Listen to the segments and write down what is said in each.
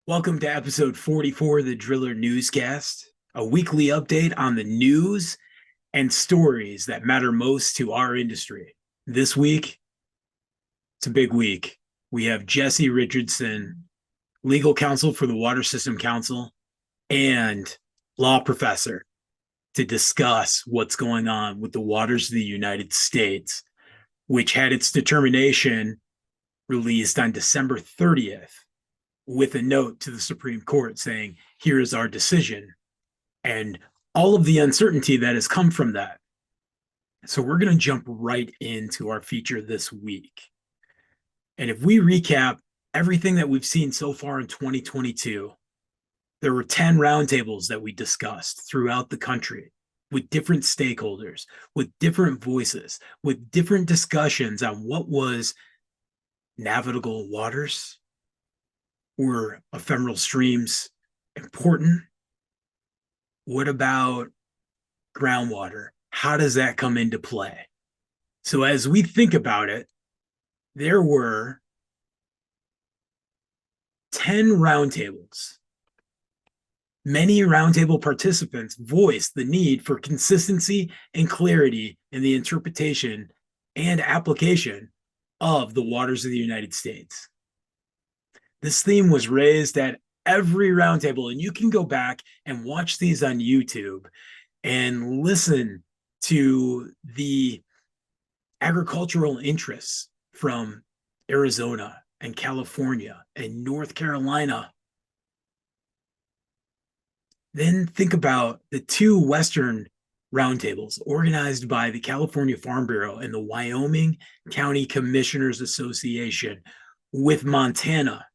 Welcome to episode 44 of the Driller Newscast, a weekly update on the news and stories that matter most to our industry. This week, it's a big week. We have Jesse Richardson, legal counsel for the Water System Council, and law professor to discuss what's going on with the waters of the United States, which had its determination released on December 30th with a note to the Supreme Court saying, here is our decision, and all of the uncertainty that has come from that. So we're going to jump right into our feature this week. And if we recap everything that we've seen so far in 2022, there were 10 roundtables that we discussed throughout the country with different stakeholders, with different voices, with different discussions on what was navigable waters. Were ephemeral streams important? What about groundwater? How does that come into play? So as we think about it, there were 10 roundtables. Many roundtable participants voiced the need for consistency and clarity in the interpretation and application of the waters of the United States. This theme was raised at every roundtable, and you can go back and watch these on YouTube and listen to the agricultural interests from Arizona and California and North Carolina. Then think about the two Western roundtables organized by the California Farm Bureau and the Wyoming County Commissioners Association with Montana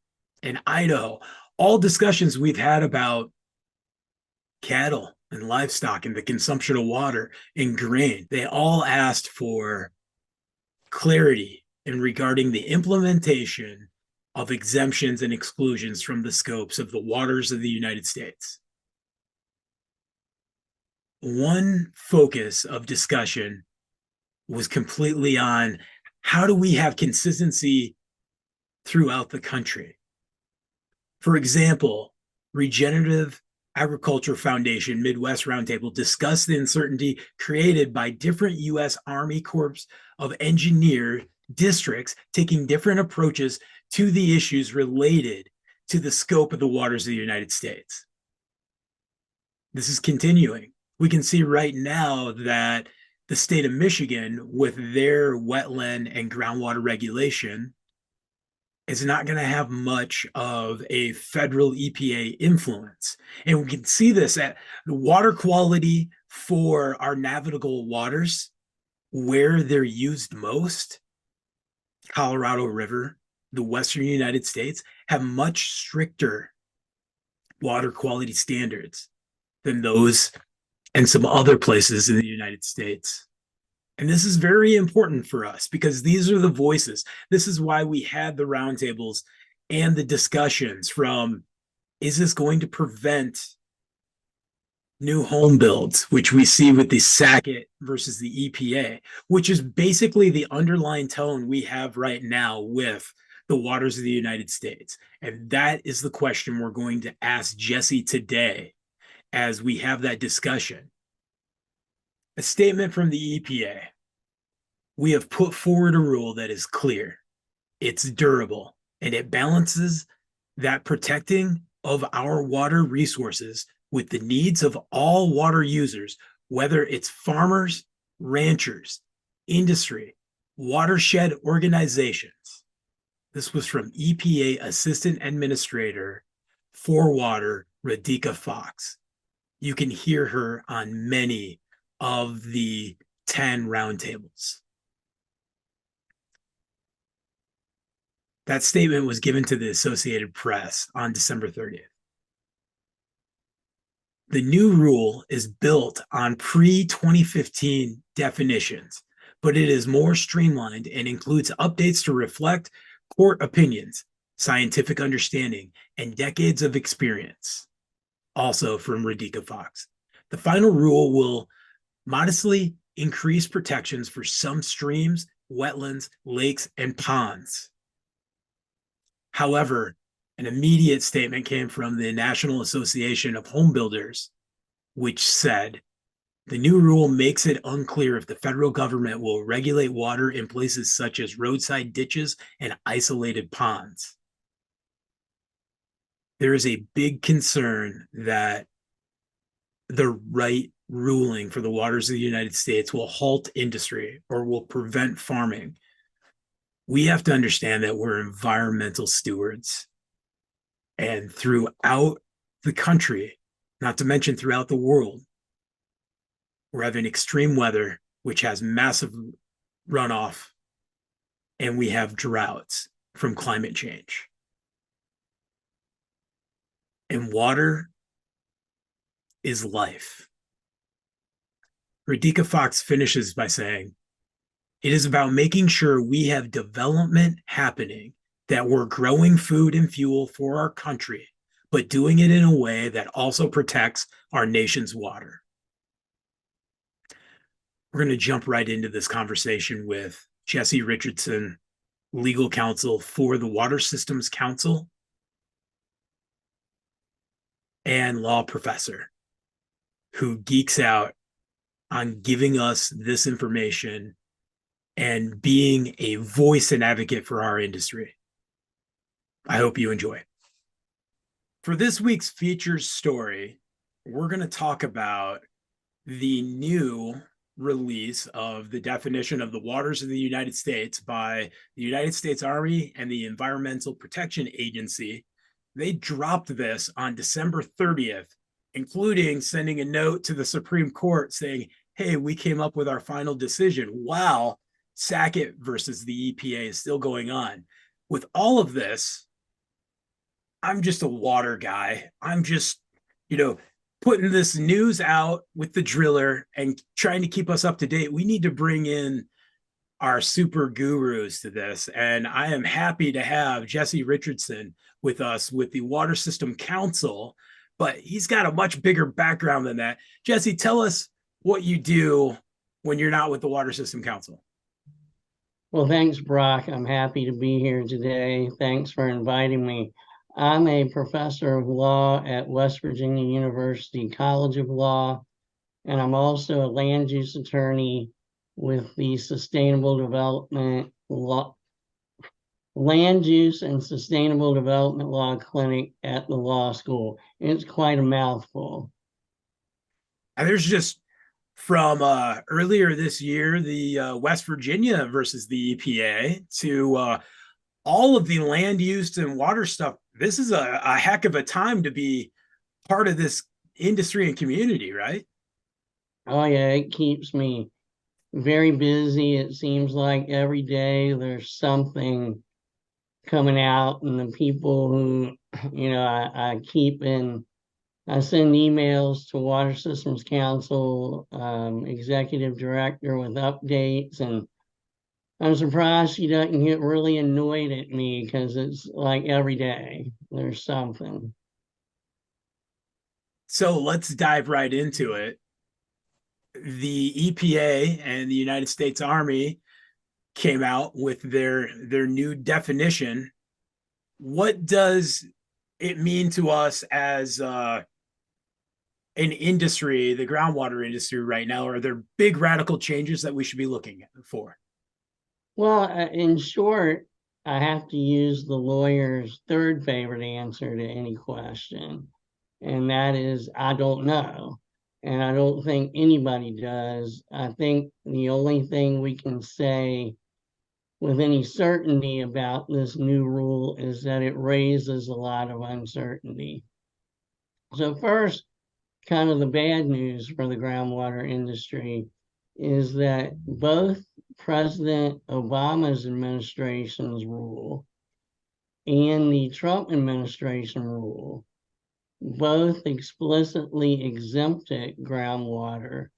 and Idaho. All discussions we've had about cattle and livestock and the consumption of water and grain, they all asked for clarity in regarding the implementation of exemptions and exclusions from the scopes of the waters of the United States. One focus of discussion was completely on how do we have consistency throughout the country? For example, Regenerative Agriculture Foundation Midwest Roundtable discussed the uncertainty created by different U.S. Army Corps of Engineer districts taking different approaches to the issues related to the scope of the waters of the United States. This is continuing. We can see right now that the state of Michigan, with their wetland and groundwater regulation, is not going to have much of a federal EPA influence. And we can see this at the water quality for our navigable waters, where they're used most. Colorado River, the Western United States, have much stricter water quality standards than those in some other places in the United States. And this is very important for us because these are the voices. This is why we had the roundtables and the discussions from, is this going to prevent new home builds, which we see with the SACIT versus the EPA, which is basically the underlying tone we have right now with the waters of the United States. And that is the question we're going to ask Jesse today as we have that discussion. A statement from the EPA. We have put forward a rule that is clear, it's durable, and it balances that protecting of our water resources with the needs of all water users, whether it's farmers, ranchers, industry, watershed organizations. This was from EPA Assistant Administrator for Water, Radhika Fox. You can hear her on many of the 10 roundtables. That statement was given to the Associated Press on December 30th. The new rule is built on pre-2015 definitions, but it is more streamlined and includes updates to reflect court opinions, scientific understanding, and decades of experience. Also from Radhika Fox. The final rule will modestly increase protections for some streams, wetlands, lakes, and ponds. However, An immediate statement came from the National Association of Home Builders, which said the new rule makes it unclear if the federal government will regulate water in places such as roadside ditches and isolated ponds. There is a big concern that the right ruling for the waters of the United States will halt industry or will prevent farming. We have to understand that we're environmental stewards. And throughout the country, not to mention throughout the world, we're having extreme weather, which has massive runoff, and we have droughts from climate change. And water is life. Radhika Fox finishes by saying, it is about making sure we have development happening, that we're growing food and fuel for our country, but doing it in a way that also protects our nation's water. We're going to jump right into this conversation with Jesse Richardson, legal counsel for the Water Systems Council and law professor who geeks out on giving us this information and being a voice and advocate for our industry. I hope you enjoy. For this week's featured story, we're going to talk about the new release of the definition of the waters of the United States by the United States Army and the Environmental Protection Agency. They dropped this on December 30th, including sending a note to the Supreme Court saying, hey, we came up with our final decision. Wow, Sackett versus the EPA is still going on. With all of this, I'm just a water guy. I'm just, putting this news out with the driller and trying to keep us up to date. We need to bring in our super gurus to this. And I am happy to have Jesse Richardson with us with the Water System Council, but he's got a much bigger background than that. Jesse, tell us what you do when you're not with the Water System Council. Well, thanks, Brock. I'm happy to be here today. Thanks for inviting me. I'm a professor of law at West Virginia University College of Law, and I'm also a land use attorney with the Sustainable Development Law, Land Use and Sustainable Development Law Clinic at the law school. It's quite a mouthful. And there's just from earlier this year, the West Virginia versus the EPA to all of the land use and water stuff. This is a heck of a time to be part of this industry and community, right? Oh, yeah, it keeps me very busy. It seems like every day there's something coming out, and the people who, I keep in, I send emails to Water Systems Council, executive director with updates, and I'm surprised she doesn't get really annoyed at me because it's like every day there's something. So let's dive right into it. The EPA and the United States Army came out with their new definition. What does it mean to us as an industry, the groundwater industry right now? Are there big radical changes that we should be looking for? Well, in short, I have to use the lawyer's third favorite answer to any question, and that is I don't know. And I don't think anybody does. I think the only thing we can say with any certainty about this new rule is that it raises a lot of uncertainty. So, first, kind of the bad news for the groundwater industry is that both President Obama's administration's rule and the Trump administration rule both explicitly exempted groundwater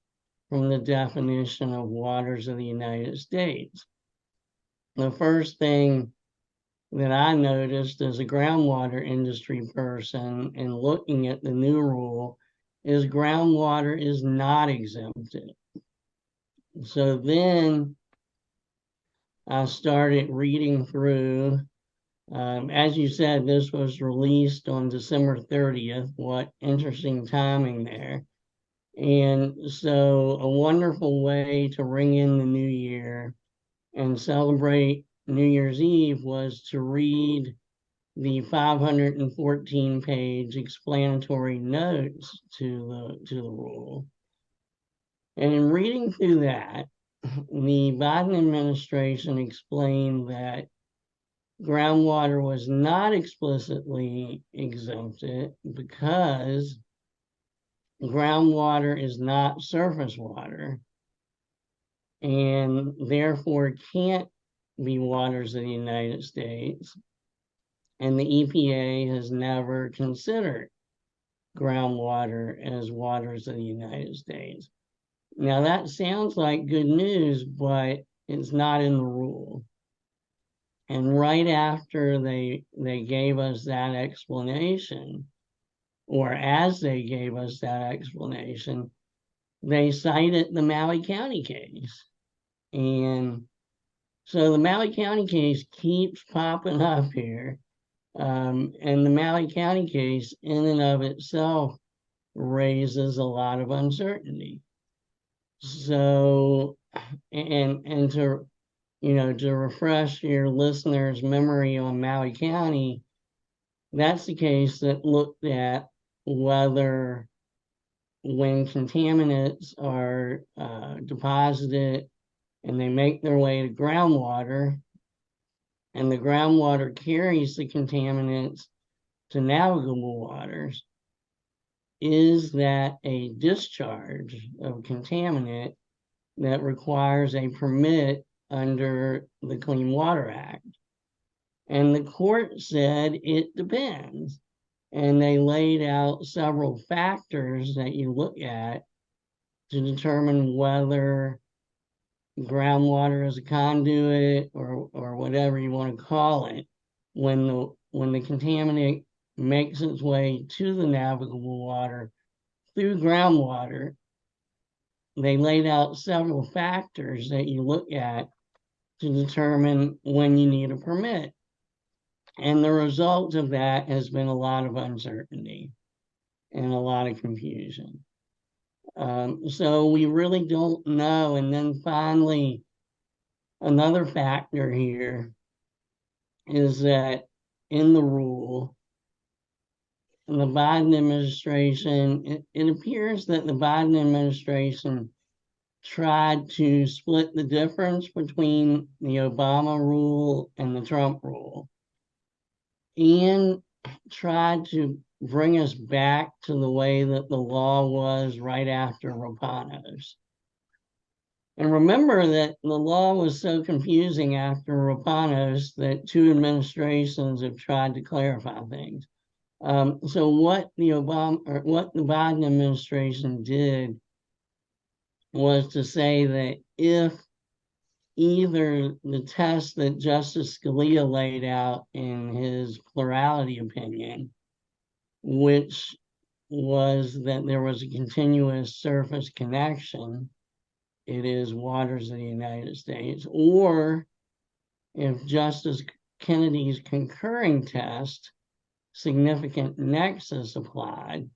from the definition of waters of the United States. The first thing that I noticed as a groundwater industry person and looking at the new rule is groundwater is not exempted. So then I started reading through As you said, this was released on December 30th. What interesting timing there. And so a wonderful way to ring in the new year and celebrate New Year's Eve was to read the 514-page explanatory notes to the rule. And in reading through that, the Biden administration explained that groundwater was not explicitly exempted because groundwater is not surface water and therefore can't be waters of the United States. And the EPA has never considered groundwater as waters of the United States. Now that sounds like good news, but it's not in the rule. And right after they gave us that explanation, or as they gave us that explanation, they cited the Maui County case. And so the Maui County case keeps popping up here. And the Maui County case in and of itself raises a lot of uncertainty. So, and to, to refresh your listeners' memory on Maui County, that's the case that looked at whether when contaminants are deposited and they make their way to groundwater, and the groundwater carries the contaminants to navigable waters, is that a discharge of contaminant that requires a permit under the Clean Water Act? And the court said it depends. And they laid out several factors that you look at to determine whether groundwater is a conduit or whatever you want to call it, when the contaminant makes its way to the navigable water through groundwater. They laid out several factors that you look at to determine when you need a permit. And the result of that has been a lot of uncertainty and a lot of confusion. So we really don't know. And then finally, another factor here is that in the rule, in the Biden administration, it appears that the Biden administration tried to split the difference between the Obama rule and the Trump rule, and tried to bring us back to the way that the law was right after Rapanos. And remember that the law was so confusing after Rapanos that two administrations have tried to clarify things. So what the Biden administration did was to say that if either the test that Justice Scalia laid out in his plurality opinion, which was that there was a continuous surface connection, it is waters of the United States, or if Justice Kennedy's concurring test, significant nexus, applied,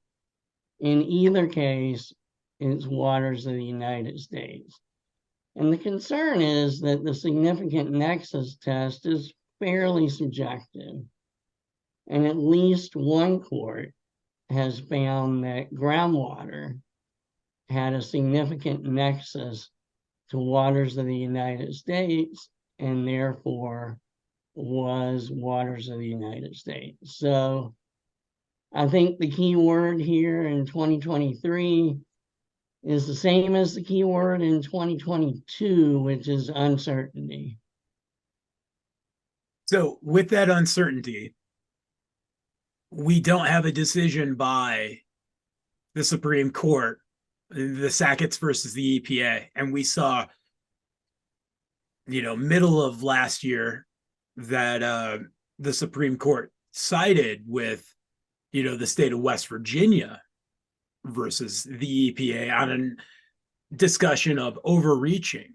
in either case, it's waters of the United States. And the concern is that the significant nexus test is fairly subjective. And at least one court has found that groundwater had a significant nexus to waters of the United States and therefore was waters of the United States. So I think the key word here in 2023 is the same as the key word in 2022, which is uncertainty. So with that uncertainty, we don't have a decision by the Supreme Court, the Sacketts versus the EPA. And we saw, middle of last year that the Supreme Court sided with, the state of West Virginia versus the EPA on a discussion of overreaching.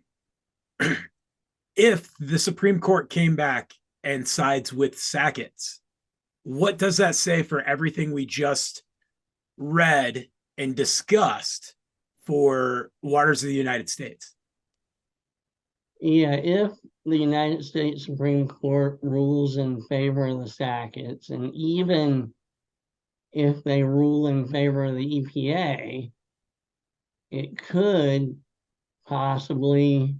If the Supreme Court came back and sides with Sackett's. What does that say for everything we just read and discussed for waters of the United States? Yeah, if the United States Supreme Court rules in favor of the Sackett's, and even if they rule in favor of the EPA, it could possibly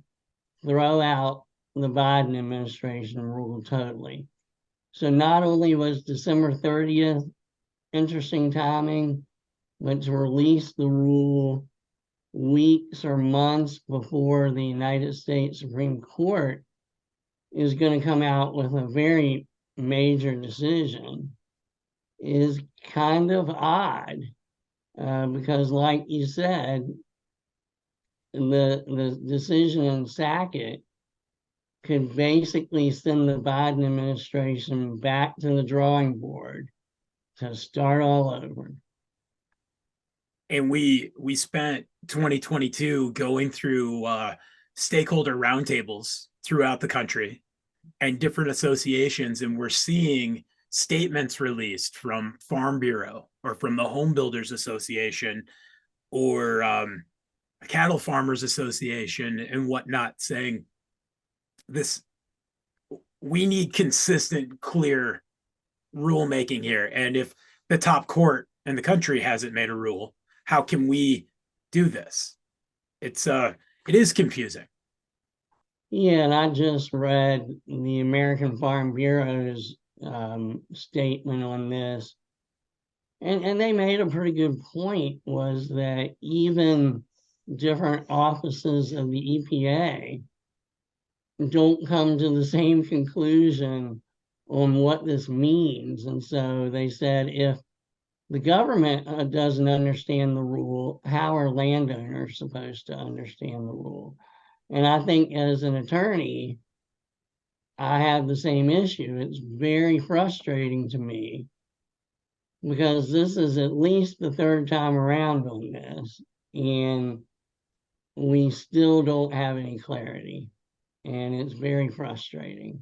throw out the Biden administration rule totally. So not only was December 30th interesting timing, but to release the rule weeks or months before the United States Supreme Court is going to come out with a very major decision is kind of odd. Because like you said, the decision in Sackett could basically send the Biden administration back to the drawing board to start all over. And we spent 2022 going through stakeholder roundtables throughout the country and different associations, and we're seeing statements released from Farm Bureau or from the Home Builders Association or Cattle Farmers Association and whatnot, saying this, we need consistent, clear rulemaking here. And if the top court in the country hasn't made a rule, how can we do this? It is confusing. Yeah, and I just read the American Farm Bureau's statement on this, and they made a pretty good point, was that even different offices of the EPA don't come to the same conclusion on what this means. And so they said, if the government doesn't understand the rule, how are landowners supposed to understand the rule? And I think as an attorney, I have the same issue. It's very frustrating to me because this is at least the third time around on this, and we still don't have any clarity. And it's very frustrating.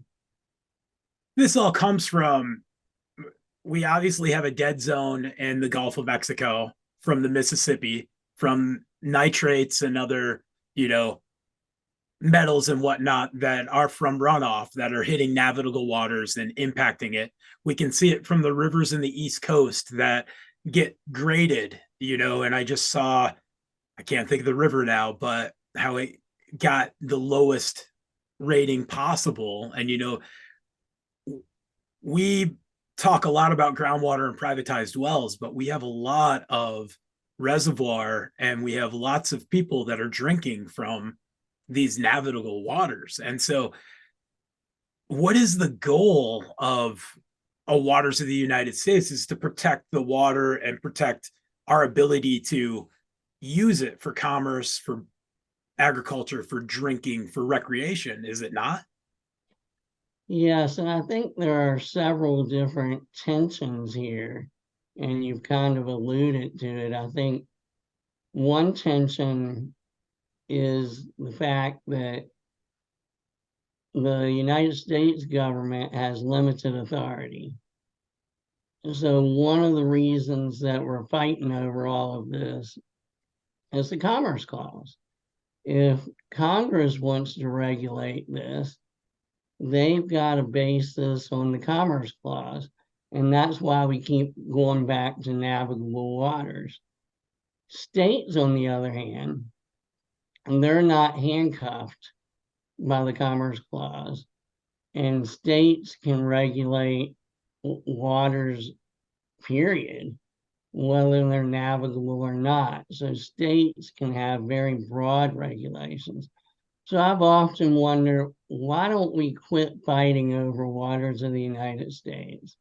This all comes from, we obviously have a dead zone in the Gulf of Mexico from the Mississippi, from nitrates and other, metals and whatnot that are from runoff that are hitting navigable waters and impacting it. We can see it from the rivers in the East Coast that get graded, and I just saw, I can't think of the river now, but how it got the lowest rating possible. And, we talk a lot about groundwater and privatized wells, but we have a lot of reservoir and we have lots of people that are drinking from these navigable waters. And so what is the goal of waters of the United States? Is to protect the water and protect our ability to use it for commerce, for agriculture, for drinking, for recreation, is it not? Yes, and I think there are several different tensions here, and you've kind of alluded to it. I think one tension is the fact that the United States government has limited authority. So one of the reasons that we're fighting over all of this is the Commerce Clause. If Congress wants to regulate this, they've got to base this on the Commerce Clause. And that's why we keep going back to navigable waters. States, on the other hand, they're not handcuffed by the Commerce Clause. And states can regulate waters, period, whether they're navigable or not. So states can have very broad regulations. So I've often wondered, why don't we quit fighting over waters of the United States?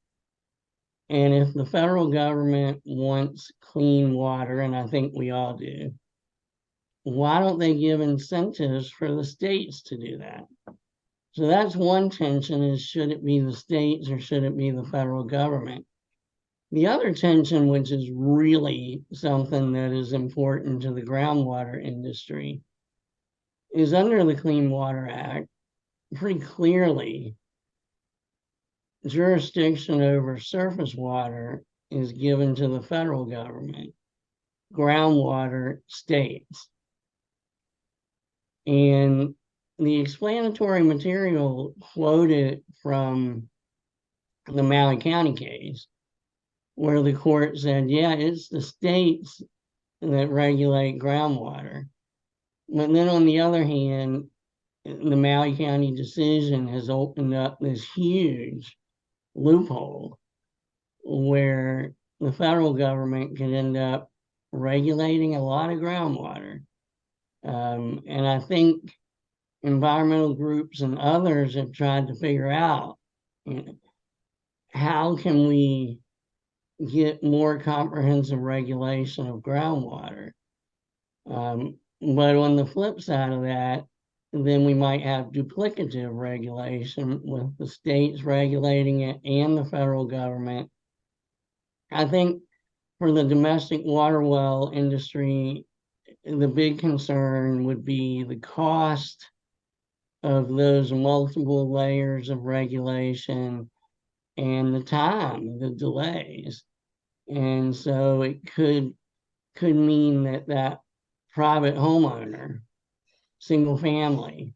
And if the federal government wants clean water, and I think we all do, why don't they give incentives for the states to do that? So that's one tension, is should it be the states or should it be the federal government? The other tension, which is really something that is important to the groundwater industry, is under the Clean Water Act, pretty clearly, jurisdiction over surface water is given to the federal government, groundwater states. And the explanatory material quoted from the Maui County case, where the court said, yeah, it's the states that regulate groundwater. But then on the other hand, the Maui County decision has opened up this huge loophole where the federal government can end up regulating a lot of groundwater. And I think environmental groups and others have tried to figure out, you know, how can we get more comprehensive regulation of groundwater. But on the flip side of that, then we might have duplicative regulation with the states regulating it and the federal government. I think for the domestic water well industry, the big concern would be the cost of those multiple layers of regulation and the time, the delays. And so it could mean that private homeowner, single family,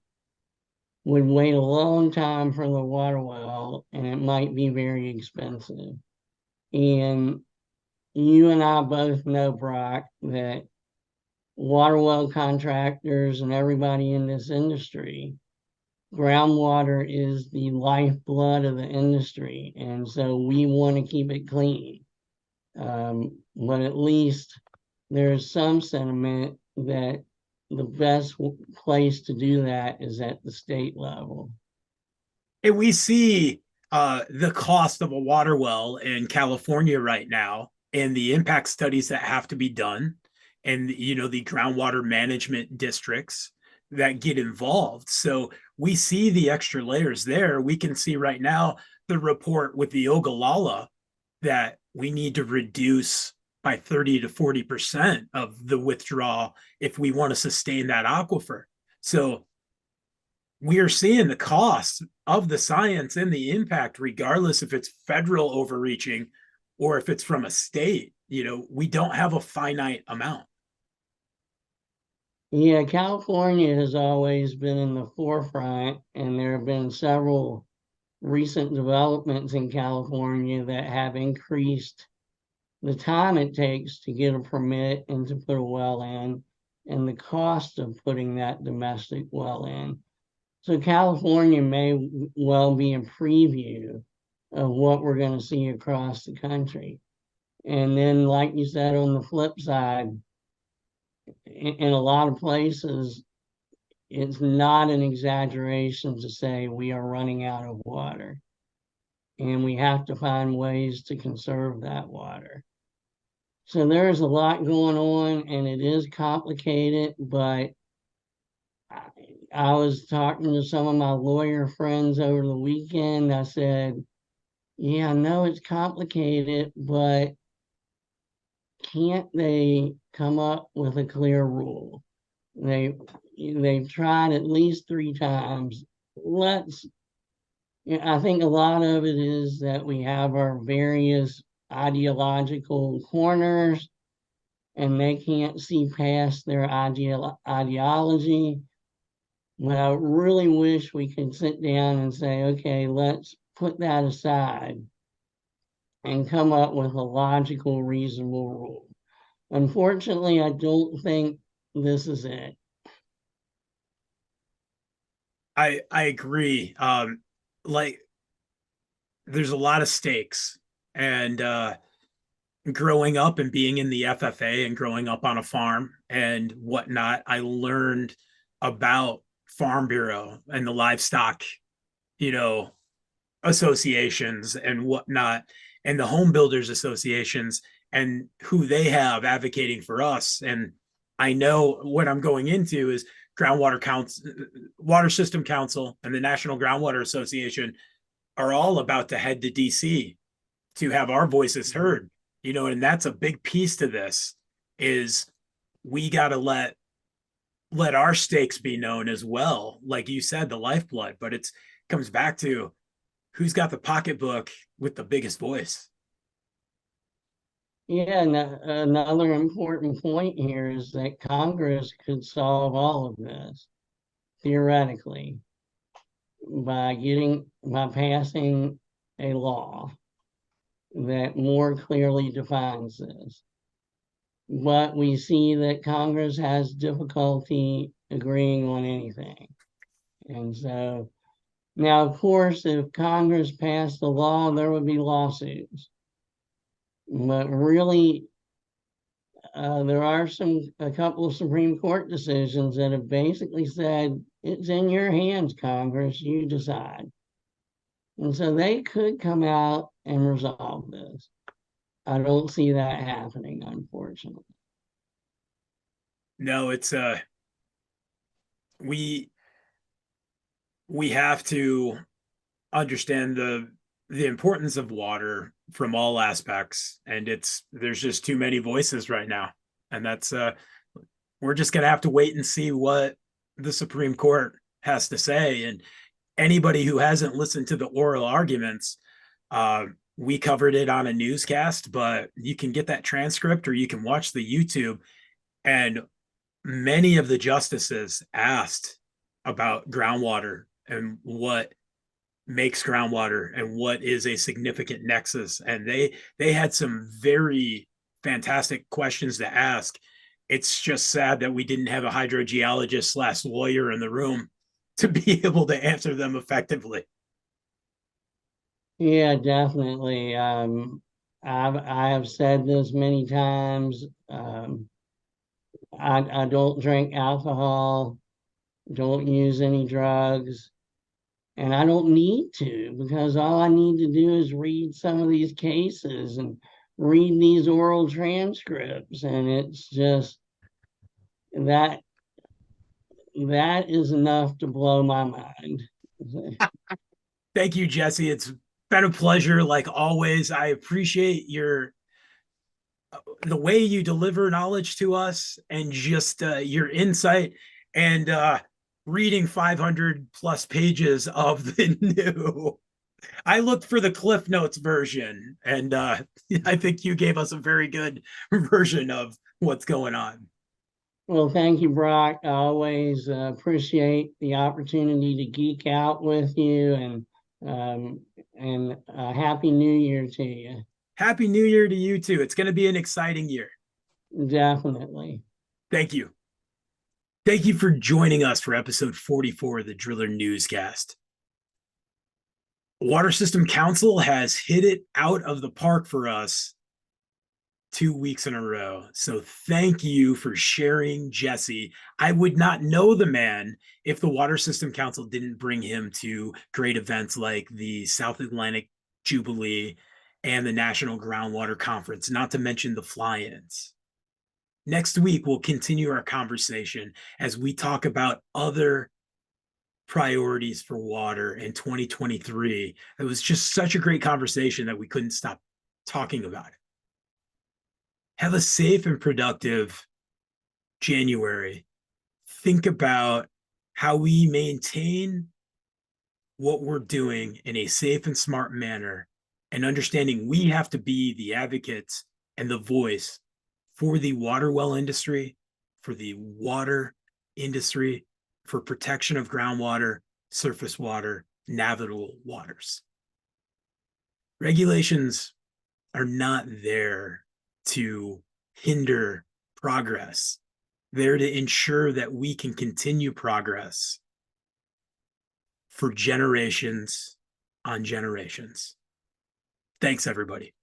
would wait a long time for the water well, and it might be very expensive. And you and I both know, Brock, that water well contractors and everybody in this industry, groundwater is the lifeblood of the industry. And so we want to keep it clean. But at least there's some sentiment that the best place to do that is at the state level. And we see the cost of a water well in California right now and the impact studies that have to be done and, you know, the groundwater management districts that get involved. So we see the extra layers there. We can see right now the report with the Ogallala that we need to reduce by 30 to 40% of the withdrawal if we want to sustain that aquifer. So we are seeing the cost of the science and the impact, regardless if it's federal overreaching or if it's from a state. You know, we don't have a finite amount. Yeah, California has always been in the forefront, and there have been several recent developments in California that have increased the time it takes to get a permit and to put a well in, and the cost of putting that domestic well in. So California may well be a preview of what we're going to see across the country. And then, like you said, on the flip side, in a lot of places, it's not an exaggeration to say we are running out of water. And we have to find ways to conserve that water. So there's a lot going on, and it is complicated, but I was talking to some of my lawyer friends over the weekend. I said, yeah, I know it's complicated, but can't they come up with a clear rule? They've tried at least 3 times. I think a lot of it is that we have our various ideological corners, and they can't see past their ideology. But I really wish we could sit down and say, okay, let's put that aside and come up with a logical, reasonable rule. Unfortunately, I don't think this is it. I agree. Like there's a lot of stakes, and growing up and being in the FFA and growing up on a farm and whatnot, I learned about Farm Bureau and the livestock, you know, associations and whatnot, and the home builders associations and who they have advocating for us. And I know what I'm going into is groundwater council, water system council, and the National Groundwater Association are all about to head to DC to have our voices heard, you know, and that's a big piece to this is we got to let our stakes be known as well. Like you said, the lifeblood, but it's comes back to who's got the pocketbook with the biggest voice? Yeah, and another important point here is that Congress could solve all of this theoretically by passing a law that more clearly defines this. But we see that Congress has difficulty agreeing on anything. And so now, of course, if Congress passed the law, there would be lawsuits. But really, there are a couple of Supreme Court decisions that have basically said, it's in your hands, Congress, you decide. And so they could come out and resolve this. I don't see that happening, unfortunately. No, it's we we have to understand the importance of water from all aspects, and there's just too many voices right now, and that's we're just gonna have to wait and see what the Supreme Court has to say. And anybody who hasn't listened to the oral arguments, we covered it on a newscast, but you can get that transcript or you can watch the YouTube. And many of the justices asked about groundwater and what makes groundwater and what is a significant nexus. And they had some very fantastic questions to ask. It's just sad that we didn't have a hydrogeologist slash lawyer in the room to be able to answer them effectively. Yeah, definitely. I have said this many times. I don't drink alcohol, don't use any drugs, and I don't need to because all I need to do is read some of these cases and read these oral transcripts, and it's just that that is enough to blow my mind. Thank you, Jesse. It's been a pleasure, like always. I appreciate the way you deliver knowledge to us and just your insight and reading 500 plus pages of the new. I looked for the Cliff Notes version, and I think you gave us a very good version of what's going on. Well, thank you, Brock. I always appreciate the opportunity to geek out with you, and happy New Year to you. Happy New Year to you too. It's going to be an exciting year. Definitely. Thank you. Thank you for joining us for episode 44 of the Driller Newscast. Water System Council has hit it out of the park for us 2 weeks in a row. So thank you for sharing Jesse. I would not know the man if the Water System Council didn't bring him to great events like the South Atlantic Jubilee and the National Groundwater Conference, not to mention the fly-ins. Next week, we'll continue our conversation as we talk about other priorities for water in 2023. It was just such a great conversation that we couldn't stop talking about it. Have a safe and productive January. Think about how we maintain what we're doing in a safe and smart manner, and understanding we have to be the advocates and the voice for the water well industry, for the water industry, for protection of groundwater, surface water, navigable waters. Regulations are not there to hinder progress. They're to ensure that we can continue progress for generations on generations. Thanks, everybody.